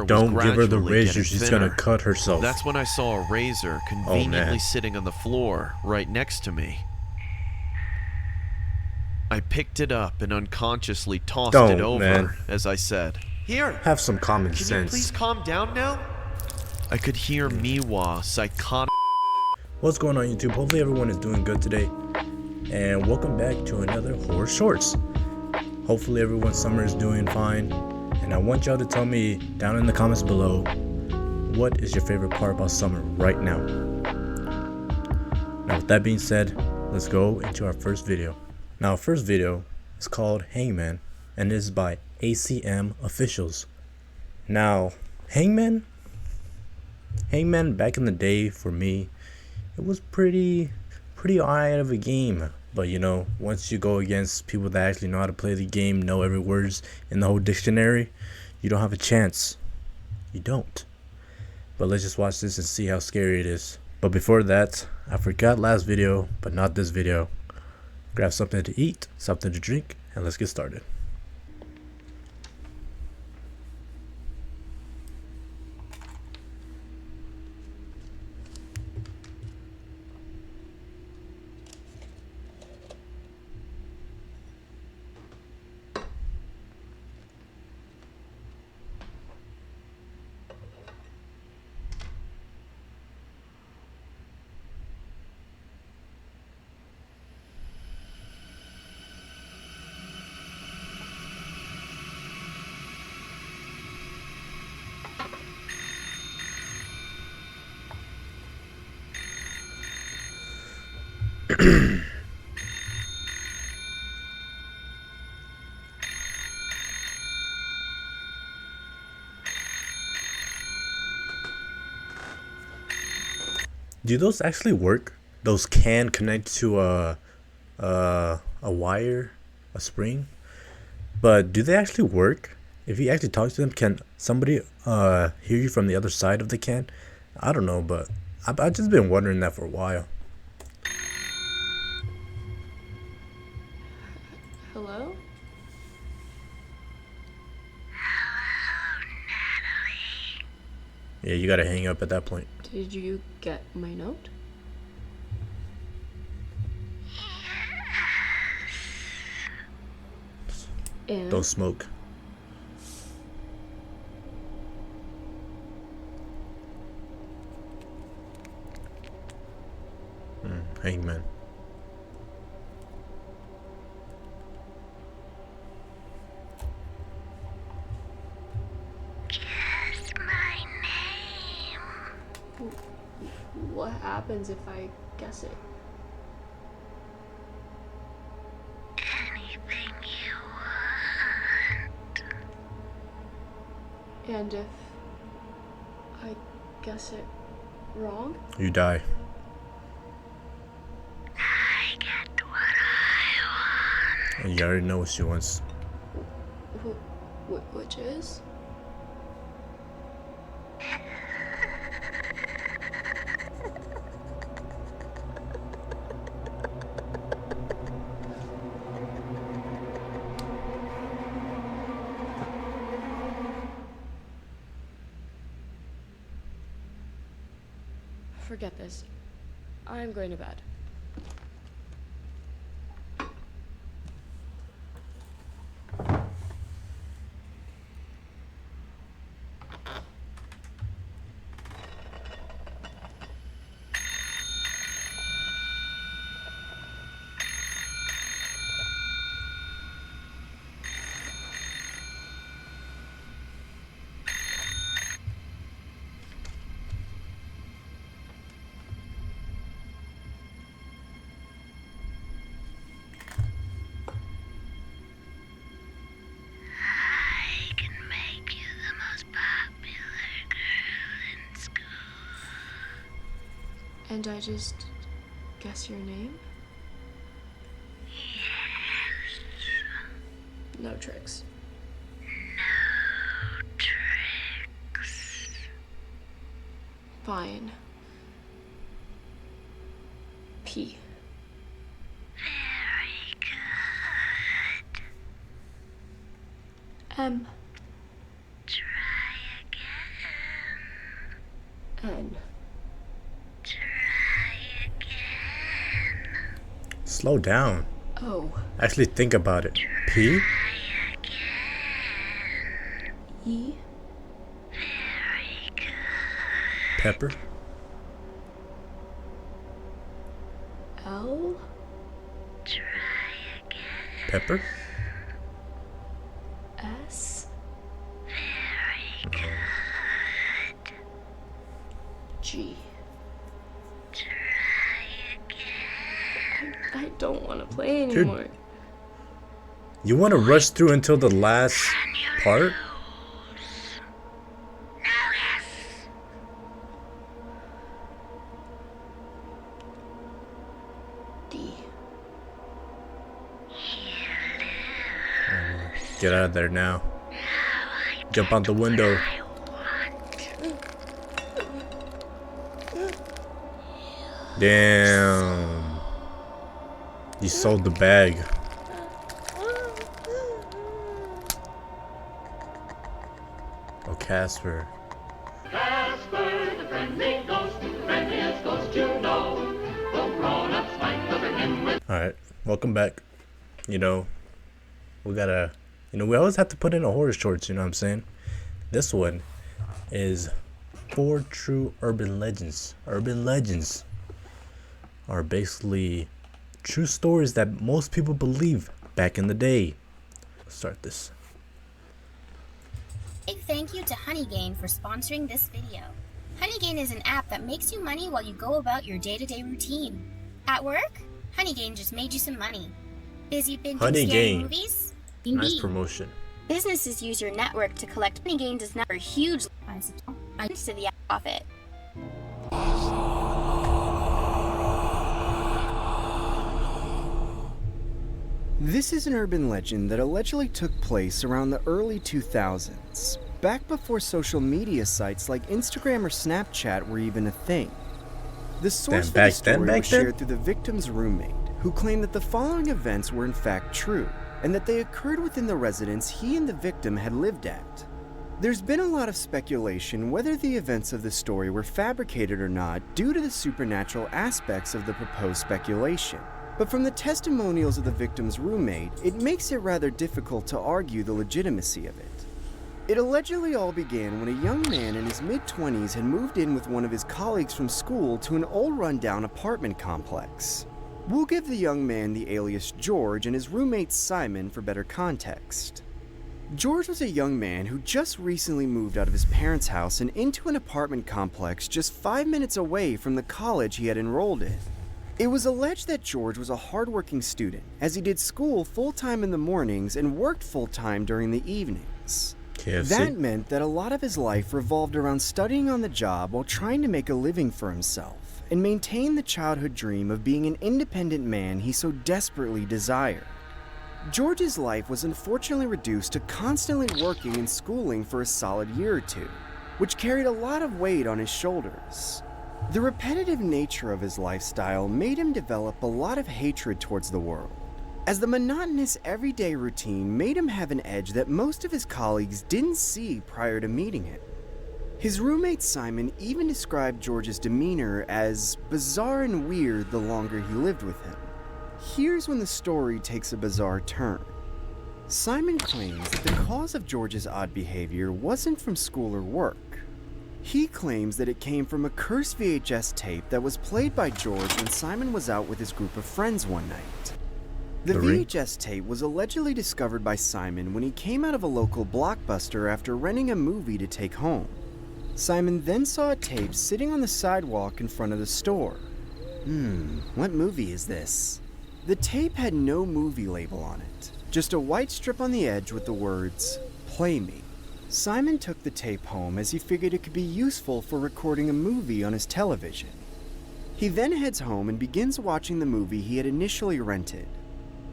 was Don't give her the gradually razor, getting she's gonna thinner. cut herself. That's when I saw a razor Oh, conveniently man. sitting on the floor right next to me. I picked it up and unconsciously tossed it Don't, over man. as I said, "Here, Have some common can you sense. please calm down now?" I could hear Miwa psychotic. What's going on, YouTube? Hopefully everyone is doing good today. And welcome back to another Horror Shorts. Hopefully everyone's summer is doing fine. And I want y'all to tell me down in the comments below, what is your favorite part about summer right now? Now with that being said, let's go into our first video. Now our first video is called Hangman, and it is by ACM Officials. Now, Hangman back in the day for me, it was pretty alright of a game. But you know, once you go against people that actually know how to play the game, know every words in the whole dictionary, you don't have a chance. You don't. But let's just watch this and see how scary it is. But before that, I forgot last video, but not this video. Grab something to eat, something to drink, and let's get started. Do those actually work? Those can connect to a wire, a spring. But do they actually work? If you actually talk to them, can somebody hear you from the other side of the can? I don't know, but I've just been wondering that for a while. Hello? Yeah, you gotta hang up at that point. Did you get my note? And Don't smoke. Hangman. what happens if I guess it? Anything you want. And if I guess it wrong? You die. I get what I want. And you already know what she wants. Which is? Forget this. I'm going to bed. I can make you the most popular girl in school. And I just guess your name? Yes. No tricks. No tricks. Fine. P. Very good. M. Try again. N. Try again. Slow down. O. Actually think about it. P? E. Very good. Pepper? L. Try again. Pepper? S. Very good. G. Try again. I don't want to play anymore. You want to rush through until the last part? D. Get out of there now. Jump out the window. Damn. You sold the bag. Oh, Casper. Casper, the friendly ghost, the friendliest ghost you know. Though grown-ups might cover him with Alright, welcome back. You know, we gotta, we always have to put in a horror shorts, you know what I'm saying? This one is 4 true urban legends. Urban legends are basically true stories that most people believe back in the day. Let's start this. Big thank you to Honeygain for sponsoring this video. Honeygain is an app that makes you money while you go about your day-to-day routine. At work, Honeygain just made you some money. Busy binging scary Honeygain. movies? Nice Indeed. promotion. Businesses use your network to collect. Honeygain does not for huge lines to the profit. This is an urban legend that allegedly took place around the early 2000s, back before social media sites like Instagram or Snapchat were even a thing. The source for the story was shared through the victim's roommate, who claimed that the following events were in fact true, and that they occurred within the residence he and the victim had lived at. There's been a lot of speculation whether the events of the story were fabricated or not due to the supernatural aspects of the proposed speculation. But from the testimonials of the victim's roommate, it makes it rather difficult to argue the legitimacy of it. It allegedly all began when a young man in his mid-20s had moved in with one of his colleagues from school to an old rundown apartment complex. We'll give the young man the alias George and his roommate Simon for better context. George was a young man who just recently moved out of his parents' house and into an apartment complex just 5 minutes away from the college he had enrolled in. It was alleged that George was a hardworking student, as he did school full-time in the mornings and worked full-time during the evenings. KFC. That meant that a lot of his life revolved around studying on the job while trying to make a living for himself and maintain the childhood dream of being an independent man he so desperately desired. George's life was unfortunately reduced to constantly working and schooling for a solid year or two, which carried a lot of weight on his shoulders. The repetitive nature of his lifestyle made him develop a lot of hatred towards the world, as the monotonous everyday routine made him have an edge that most of his colleagues didn't see prior to meeting him. His roommate Simon even described George's demeanor as bizarre and weird the longer he lived with him. Here's when the story takes a bizarre turn. Simon claims that the cause of George's odd behavior wasn't from school or work. He claims that it came from a cursed VHS tape that was played by George when Simon was out with his group of friends one night. The VHS tape was allegedly discovered by Simon when he came out of a local Blockbuster after renting a movie to take home. Simon then saw a tape sitting on the sidewalk in front of the store. What movie is this? The tape had no movie label on it, just a white strip on the edge with the words, "Play Me." Simon took the tape home as he figured it could be useful for recording a movie on his television. He then heads home and begins watching the movie he had initially rented.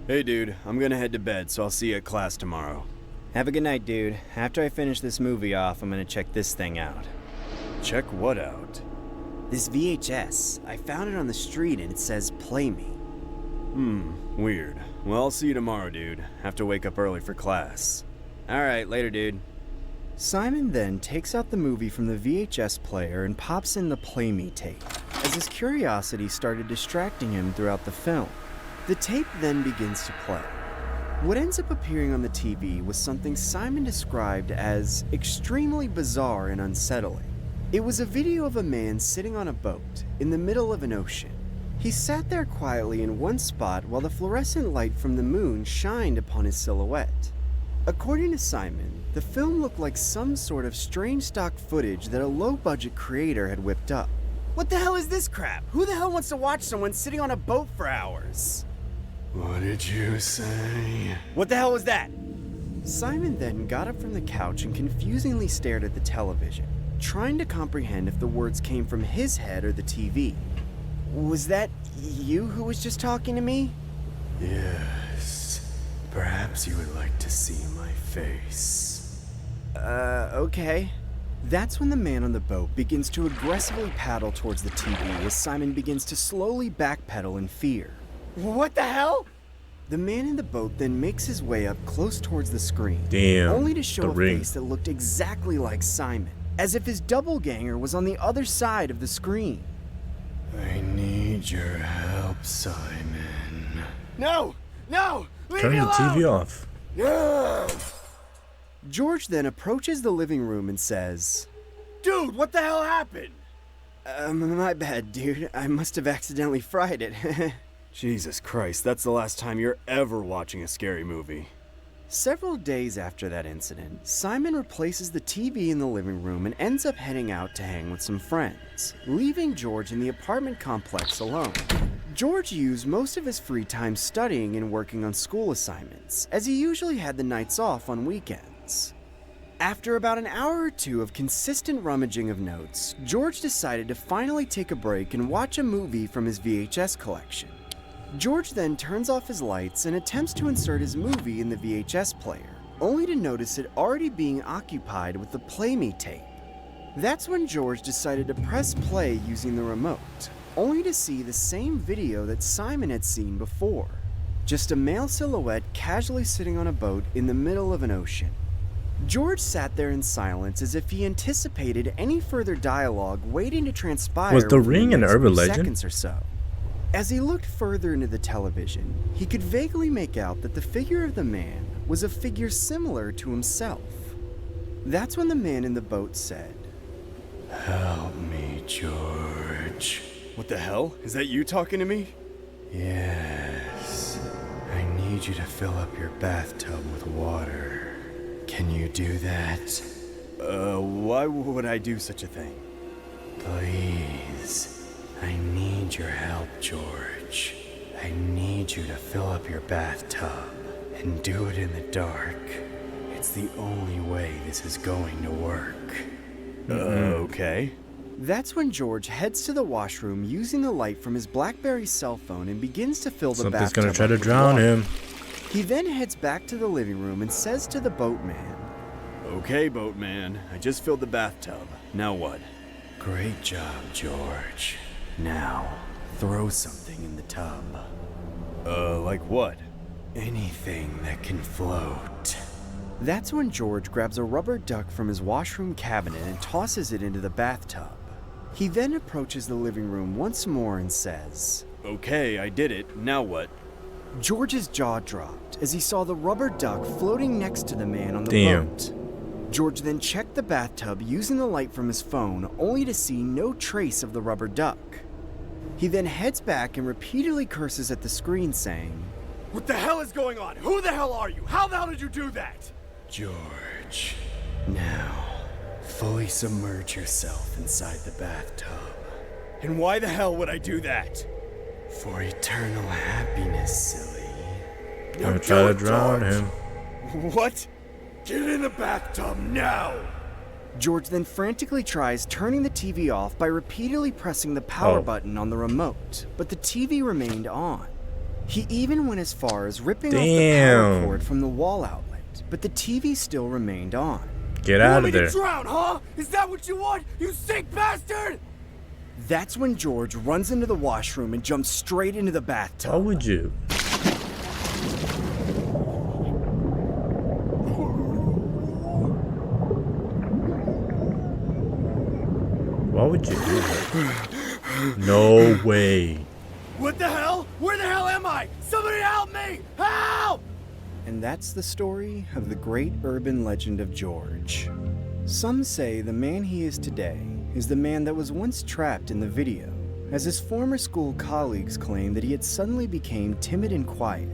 "Hey dude, I'm gonna head to bed, so I'll see you at class tomorrow." "Have a good night, dude. After I finish this movie off, I'm gonna check this thing out." "Check what out?" "This VHS. I found it on the street and it says play me." Weird. Well, I'll see you tomorrow, dude. Have to wake up early for class." "Alright, later, dude." Simon then takes out the movie from the VHS player and pops in the Play Me tape, as his curiosity started distracting him throughout the film. The tape then begins to play. What ends up appearing on the TV was something Simon described as extremely bizarre and unsettling. It was a video of a man sitting on a boat in the middle of an ocean. He sat there quietly in one spot while the fluorescent light from the moon shined upon his silhouette. According to Simon, the film looked like some sort of strange stock footage that a low-budget creator had whipped up. What the hell is this crap? Who the hell wants to watch someone sitting on a boat for hours? What did you say? What the hell was that? Simon then got up from the couch and confusingly stared at the television, trying to comprehend if the words came from his head or the TV. Was that you who was just talking to me? Yes. Perhaps you would like to see my face. Okay. That's when the man on the boat begins to aggressively paddle towards the TV as Simon begins to slowly backpedal in fear. What the hell? The man in the boat then makes his way up close towards the screen, only to show a face that looked exactly like Simon, as if his doppelganger was on the other side of the screen. I need your help, Simon. No! No! Leave Turn me the alone! TV off. No! George then approaches the living room and says, "Dude, what the hell happened?" My bad, dude. I must have accidentally fried it. Jesus Christ, that's the last time you're ever watching a scary movie. Several days after that incident, Simon replaces the TV in the living room and ends up heading out to hang with some friends, leaving George in the apartment complex alone. George used most of his free time studying and working on school assignments, as he usually had the nights off on weekends. After about an hour or two of consistent rummaging of notes, George decided to finally take a break and watch a movie from his VHS collection. George then turns off his lights and attempts to insert his movie in the VHS player, only to notice it already being occupied with the Play Me tape. That's when George decided to press play using the remote, only to see the same video that Simon had seen before. Just a male silhouette casually sitting on a boat in the middle of an ocean. George sat there in silence as if he anticipated any further dialogue waiting to transpire. Was The Ring an urban legend? Seconds or so. As he looked further into the television, he could vaguely make out that the figure of the man was a figure similar to himself. That's when the man in the boat said, Help me, George. "What the hell? Is that you talking to me?" Yes. I need you to fill up your bathtub with water. Can you do that? Why would I do such a thing? Please. I need your help, George. I need you to fill up your bathtub and do it in the dark. It's the only way this is going to work. Okay. That's when George heads to the washroom using the light from his BlackBerry cell phone and begins to fill the bathtub. Something's gonna try to up with drown water. him. He then heads back to the living room and says to the boatman, "Okay, boatman, I just filled the bathtub. Now what?" Great job, George. Now, throw something in the tub. Like what? Anything that can float. That's when George grabs a rubber duck from his washroom cabinet and tosses it into the bathtub. He then approaches the living room once more and says, "Okay, I did it. Now what?" George's jaw dropped as he saw the rubber duck floating next to the man on the Damn. boat. George then checked the bathtub using the light from his phone, only to see no trace of the rubber duck. He then heads back and repeatedly curses at the screen, saying, "What the hell is going on? Who the hell are you? How the hell did you do that?" George, now, fully submerge yourself inside the bathtub. And why the hell would I do that? For eternal happiness, silly. Gonna try to drown him. What? Get in the bathtub now! George then frantically tries turning the TV off by repeatedly pressing the power button on the remote, but the TV remained on. He even went as far as ripping off the power cord from the wall outlet, but the TV still remained on. Get You out want of me there. to drown, huh? Is that what you want? You sick bastard! That's when George runs into the washroom and jumps straight into the bathtub. How would you? Why would you do that? No way. What the hell? Where the hell am I? Somebody help me! Help! And that's the story of the great urban legend of George. Some say the man he is today is the man that was once trapped in the video, as his former school colleagues claim that he had suddenly became timid and quiet.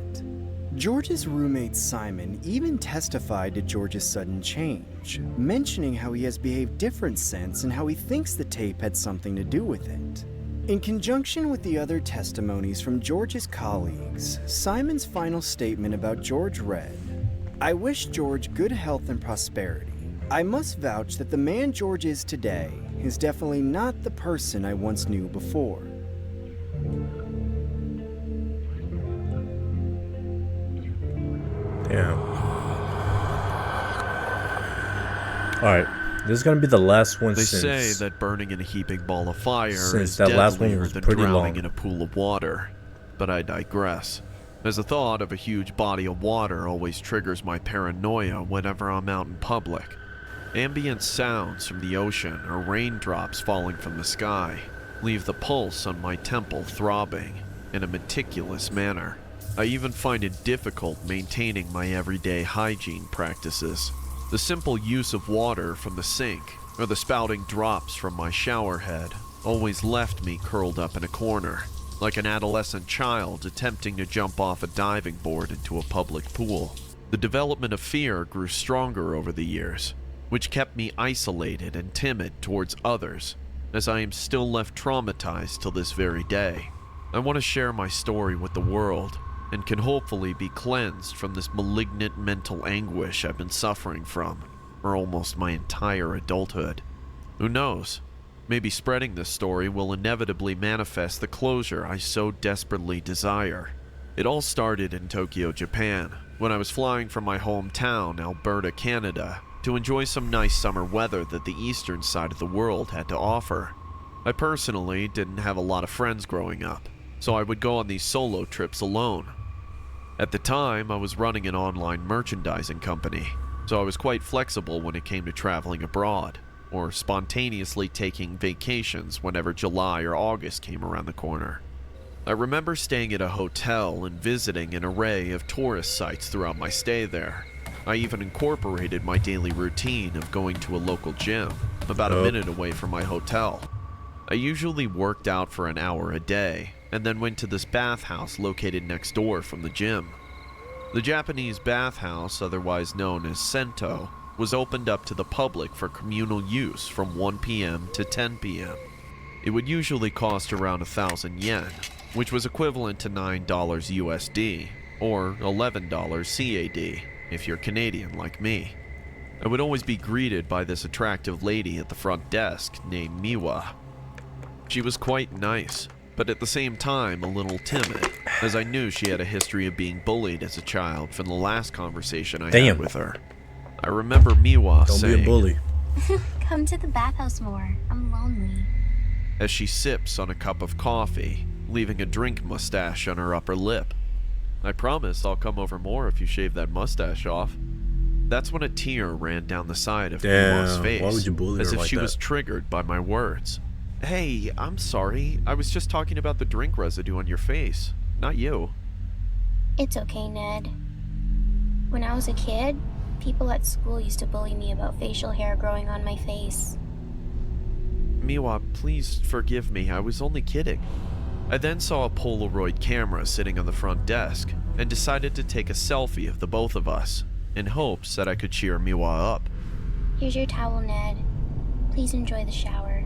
George's roommate Simon even testified to George's sudden change, mentioning how he has behaved different since and how he thinks the tape had something to do with it. In conjunction with the other testimonies from George's colleagues, Simon's final statement about George read, "I wish George good health and prosperity. I must vouch that the man George is today is definitely not the person I once knew before." Damn. Alright, this is gonna be the last one They since... say that burning in a heaping ball of fire Since is that last one deadlier was than pretty drowning long. in a pool of water, but I digress. As the thought of a huge body of water always triggers my paranoia whenever I'm out in public. Ambient sounds from the ocean or raindrops falling from the sky leave the pulse on my temple throbbing in a meticulous manner. I even find it difficult maintaining my everyday hygiene practices. The simple use of water from the sink or the spouting drops from my shower head always left me curled up in a corner, like an adolescent child attempting to jump off a diving board into a public pool. The development of fear grew stronger over the years, which kept me isolated and timid towards others, as I am still left traumatized till this very day. I want to share my story with the world, and can hopefully be cleansed from this malignant mental anguish I've been suffering from for almost my entire adulthood. Who knows? Maybe spreading this story will inevitably manifest the closure I so desperately desire. It all started in Tokyo, Japan, when I was flying from my hometown, Alberta, Canada, to enjoy some nice summer weather that the eastern side of the world had to offer. I personally didn't have a lot of friends growing up, so I would go on these solo trips alone. At the time, I was running an online merchandising company, so I was quite flexible when it came to traveling abroad, or spontaneously taking vacations whenever July or August came around the corner. I remember staying at a hotel and visiting an array of tourist sites throughout my stay there. I even incorporated my daily routine of going to a local gym, about a minute away from my hotel. I usually worked out for an hour a day, and then went to this bathhouse located next door from the gym. The Japanese bathhouse, otherwise known as Sento, was opened up to the public for communal use from 1 p.m. to 10 p.m. It would usually cost around 1,000 yen, which was equivalent to $9 USD, or $11 CAD, if you're Canadian like me. I would always be greeted by this attractive lady at the front desk named Miwa. She was quite nice, but at the same time a little timid, as I knew she had a history of being bullied as a child from the last conversation I had with her. I remember Miwa saying, "Don't be a bully." Come to the bathhouse more. I'm lonely. As she sips on a cup of coffee, leaving a drink mustache on her upper lip. "I promise I'll come over more if you shave that mustache off." That's when a tear ran down the side of Miwa's face, why would you bully as her if like she that? was triggered by my words. "Hey, I'm sorry. I was just talking about the drink residue on your face, not you." It's okay, Ned. When I was a kid, people at school used to bully me about facial hair growing on my face. "Miwa, please forgive me. I was only kidding." I then saw a Polaroid camera sitting on the front desk and decided to take a selfie of the both of us in hopes that I could cheer Miwa up. Here's your towel, Ned. Please enjoy the shower.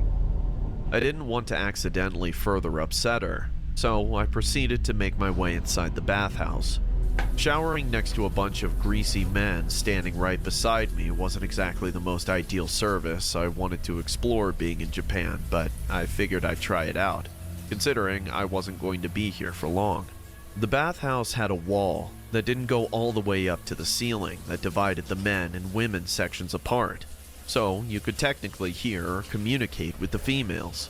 I didn't want to accidentally further upset her, so I proceeded to make my way inside the bathhouse. Showering next to a bunch of greasy men standing right beside me wasn't exactly the most ideal service I wanted to explore being in Japan, but I figured I'd try it out, considering I wasn't going to be here for long. The bathhouse had a wall that didn't go all the way up to the ceiling that divided the men and women sections apart, so you could technically hear or communicate with the females.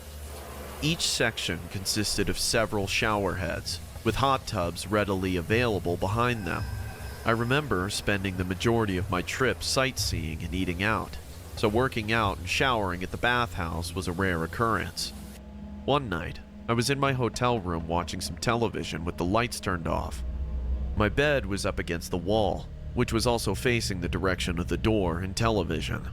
Each section consisted of several shower heads, with hot tubs readily available behind them. I remember spending the majority of my trip sightseeing and eating out, so working out and showering at the bathhouse was a rare occurrence. One night, I was in my hotel room watching some television with the lights turned off. My bed was up against the wall, which was also facing the direction of the door and television.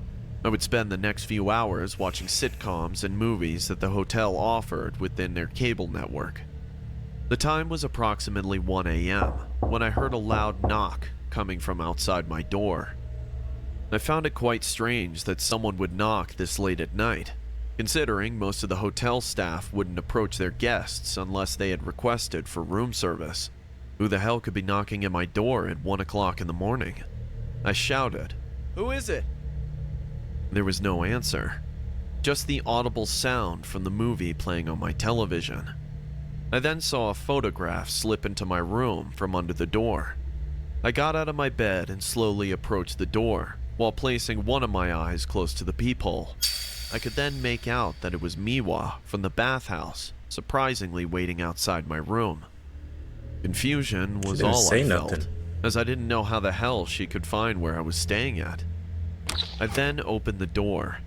I would spend the next few hours watching sitcoms and movies that the hotel offered within their cable network. The time was approximately 1 a.m. when I heard a loud knock coming from outside my door. I found it quite strange that someone would knock this late at night, considering most of the hotel staff wouldn't approach their guests unless they had requested for room service. Who the hell could be knocking at my door at 1 o'clock in the morning? I shouted, "Who is it?" There was no answer, just the audible sound from the movie playing on my television. I then saw a photograph slip into my room from under the door. I got out of my bed and slowly approached the door, while placing one of my eyes close to the peephole. I could then make out that it was Miwa from the bathhouse, surprisingly waiting outside my room. Confusion was all I felt, as I didn't know how the hell she could find where I was staying at. I then opened the door,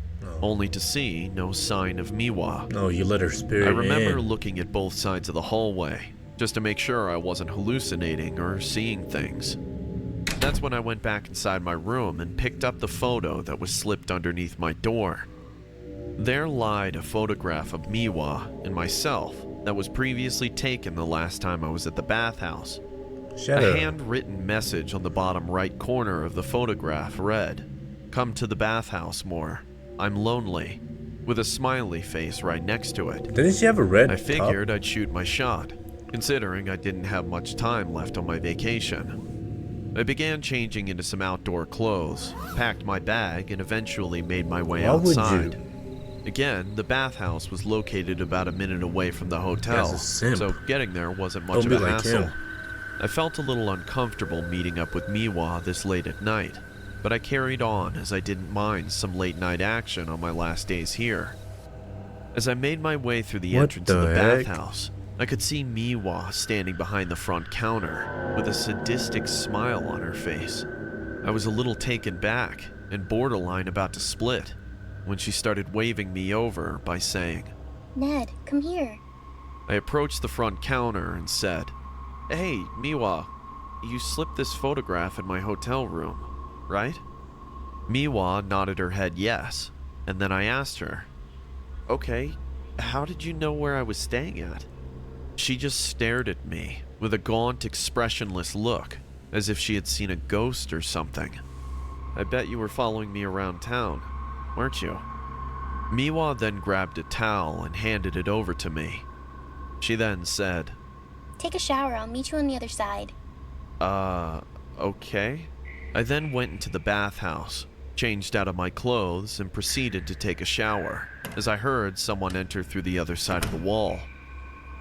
only to see no sign of Miwa. No, you let her spirit I remember in. looking at both sides of the hallway, just to make sure I wasn't hallucinating or seeing things. That's when I went back inside my room and picked up the photo that was slipped underneath my door. There lied a photograph of Miwa and myself that was previously taken the last time I was at the bathhouse. A handwritten message on the bottom right corner of the photograph read, "Come to the bathhouse more. I'm lonely," with a smiley face right next to it. Didn't she have a red I figured top? I'd shoot my shot, considering I didn't have much time left on my vacation. I began changing into some outdoor clothes, packed my bag, and eventually made my way outside. Again, the bathhouse was located about a minute away from the hotel, so getting there wasn't much of a hassle. I felt a little uncomfortable meeting up with Miwa this late at night, but I carried on as I didn't mind some late night action on my last days here. As I made my way through the entrance of the bathhouse, I could see Miwa standing behind the front counter with a sadistic smile on her face. I was a little taken back and borderline about to split when she started waving me over by saying, "Ned, come here." I approached the front counter and said, "Hey, Miwa, you slipped this photograph in my hotel room, right?" Miwa nodded her head yes, and then I asked her, "Okay, how did you know where I was staying at?" She just stared at me with a gaunt, expressionless look, as if she had seen a ghost or something. "I bet you were following me around town, weren't you?" Miwa then grabbed a towel and handed it over to me. She then said, "Take a shower, I'll meet you on the other side." Okay. I then went into the bathhouse, changed out of my clothes, and proceeded to take a shower, as I heard someone enter through the other side of the wall.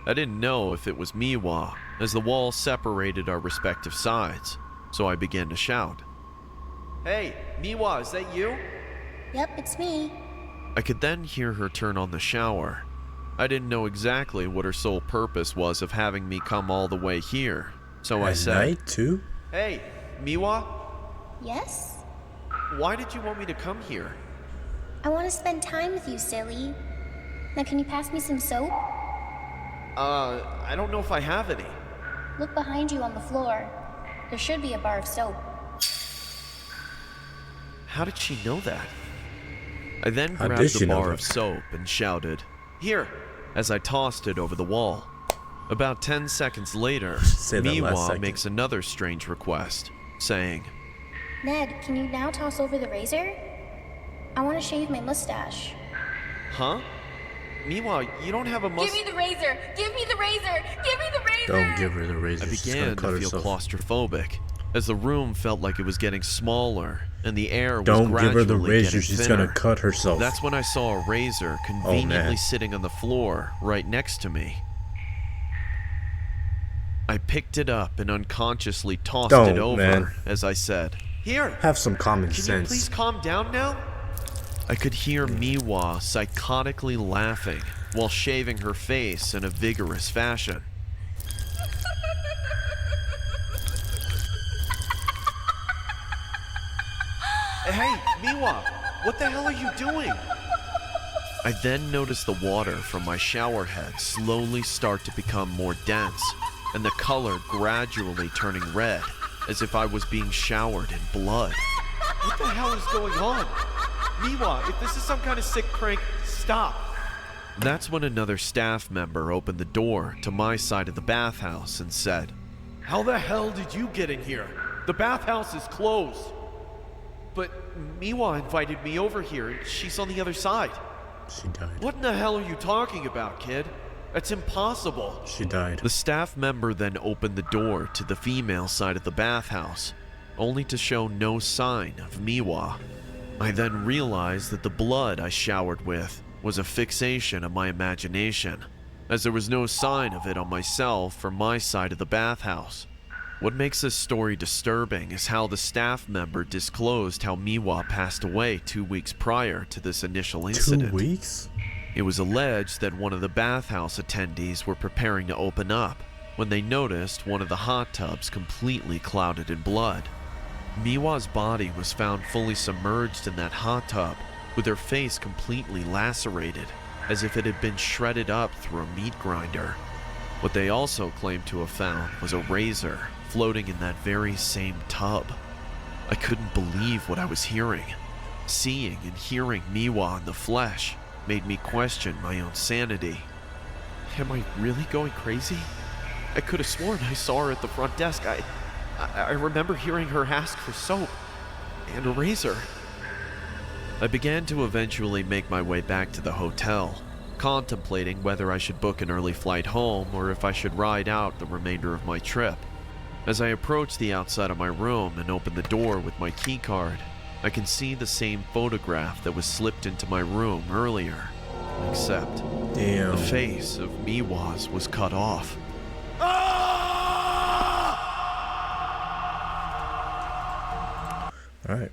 I didn't know if it was Miwa, as the wall separated our respective sides, so I began to shout, "Hey, Miwa, is that you?" "Yep, it's me." I could then hear her turn on the shower. I didn't know exactly what her sole purpose was of having me come all the way here, so I said, "At night too?" "Hey, Miwa? "Yes?" Why did you want me to come here?" "I want to spend time with you, silly. Now can you pass me some soap?" I don't know if I have any." "Look behind you on the floor. There should be a bar of soap." How did she know that? I then How grabbed did the she know bar that? of soap and shouted, "Here," as I tossed it over the wall. About 10 seconds later, Say that last Miwa second. makes another strange request, saying, "Ned, can you now toss over the razor? I want to shave my mustache." "Huh? Miwa, you don't have a Give me the razor! Give me the razor! Give me the razor! Don't give her the razor. I She's began gonna cut to feel herself. claustrophobic, as the room felt like it was getting smaller and the air was Don't gradually give her the razor. getting She's thinner. gonna cut herself. That's when I saw a razor conveniently man. sitting on the floor right next to me. I picked it up and unconsciously tossed Don't, it over man. as I said, "Here, Have some common can you sense. please calm down now?" I could hear Miwa psychotically laughing while shaving her face in a vigorous fashion. "Hey, Miwa, what the hell are you doing? I then noticed the water from my shower head slowly start to become more dense, and the color gradually turning red, as if I was being showered in blood. What the hell is going on? Miwa, if this is some kind of sick prank, stop. That's when another staff member opened the door to my side of the bathhouse and said, How the hell did you get in here? The bathhouse is closed. But Miwa invited me over here, and she's on the other side. She died. What in the hell are you talking about, kid? That's impossible. She died. The staff member then opened the door to the female side of the bathhouse, only to show no sign of Miwa. I then realized that the blood I showered with was a fixation of my imagination, as there was no sign of it on myself or my side of the bathhouse. What makes this story disturbing is how the staff member disclosed how Miwa passed away 2 weeks prior to this initial incident. 2 weeks? It was alleged that one of the bathhouse attendees were preparing to open up when they noticed one of the hot tubs completely clouded in blood. Miwa's body was found fully submerged in that hot tub, with her face completely lacerated, as if it had been shredded up through a meat grinder. What they also claimed to have found was a razor floating in that very same tub. I couldn't believe what I was hearing. Seeing and hearing Miwa in the flesh made me question my own sanity. Am I really going crazy? I could have sworn I saw her at the front desk. I remember hearing her ask for soap and a razor. I began to eventually make my way back to the hotel, contemplating whether I should book an early flight home or if I should ride out the remainder of my trip. As I approached the outside of my room and opened the door with my keycard, I can see the same photograph that was slipped into my room earlier, except Damn. the face of Miwa's was cut off. Alright.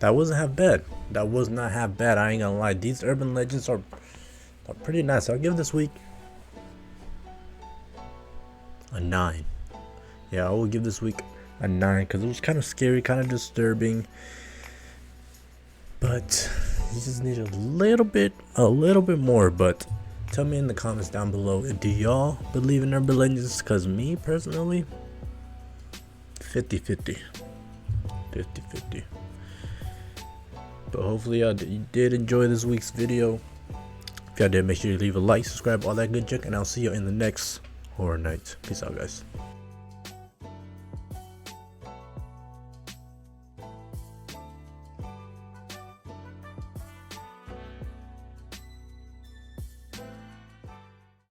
That wasn't half bad. That was not half bad. I ain't gonna lie. These urban legends are pretty nice. I'll give this week a 9. Yeah, I will give this week a 9 because it was kind of scary, kind of disturbing. But you just need a little bit more. But tell me in the comments down below, do y'all believe in urban legends? Because me personally, 50-50. 50-50. But hopefully y'all did enjoy this week's video. If y'all did, make sure you leave a like, subscribe, all that good junk, and I'll see you in the next Horror Nights. Peace out, guys.